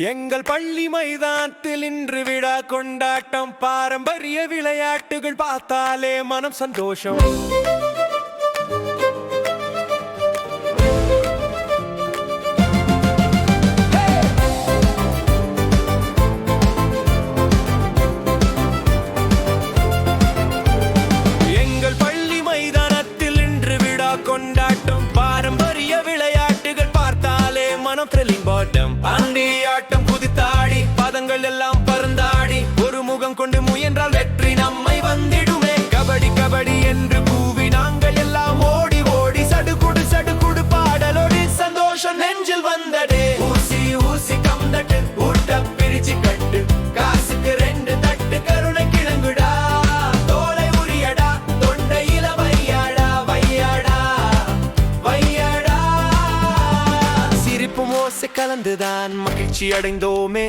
எங்கள் பள்ளி மைதானத்தில் இன்று விழா கொண்டாட்டம். பாரம்பரிய விளையாட்டுகள் பார்த்தாலே மனம் சந்தோஷம். எங்கள் பள்ளி மைதானத்தில் இன்று விழா கொண்டாட்டம். பாரம்பரிய விளையாட்டுகள் பார்த்தாலே மனம் த்ரில்லிங் பாட்டம். ஆட்டம் குதித்தாடி பதங்கள் எல்லாம் பறந்தாடி ஒரு முகம் கொண்டு முயன்றால் வெற்றி நம்மை வந்திடுமே. கபடி கபடி என்று கூவி நாங்கள் எல்லாம் ஓடி ஓடி சடுகுடு சடுகுடு பாடலோடு சந்தோஷம் நெஞ்சில் வந்ததே. ஊசி ஊசி கம்தட்டு ஊட்ட பிரிச்சு கட்டு காசுக்கு 2 தட்டு கருணை கிழங்குடா தோலை உரியடா தொண்டையில வையாடா வையாடா வையாடா. சிரிப்பு மோசை கலந்துதான் மகிழ்ச்சி அடைந்தோமே.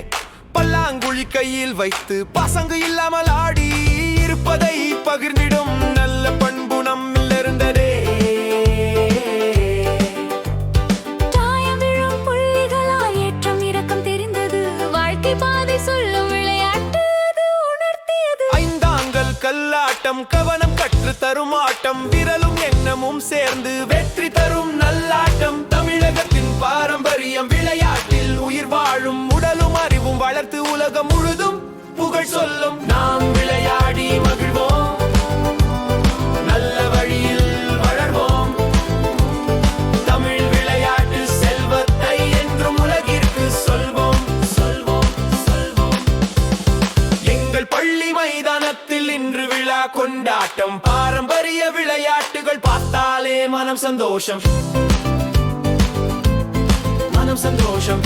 பல்லாங்குழி கையில் வைத்து பசங்க இல்லாமல் ஆடி இருப்பதை பகிர்ந்திடும் நல்ல பண்பு நம்மில் இருந்ததே. தாயமிழும் புள்ளிகளால் ஏற்றம் இரக்கம் தெரிந்தது. வாழ்க்கை பாதை சொல்லும் விளையாட்டு அது உணர்த்தியது. ஐந்தாங்கல் கல்லாட்டம் கவனம் கற்று தரும் ஆட்டம். விரலும் எண்ணமும் சேர்ந்து வெற்றி தரும் நல்லாட்டம். தமிழகத்தின் பாரம்பரியம் விளையாட்டில் உயிர் வாழும். உடலும் அறிவும் வளர்த்து உலகம் முழுதும் புகழ் சொல்லும். நாம் விளையாடி மகிழ்வோம், நல்ல வழியில் வளர்வோம். தமிழ் விளையாட்டு செல்வத்தை என்றும் உலகிற்கு சொல்வோம் சொல்வோம் சொல்வோம். எங்கள் பள்ளி மைதானத்தில் இன்று விழா கொண்டாட்டம். பாரம்பரிய விளையாட்டுகள் பார்த்தாலே மனம் சந்தோஷம் மனம் சந்தோஷம்.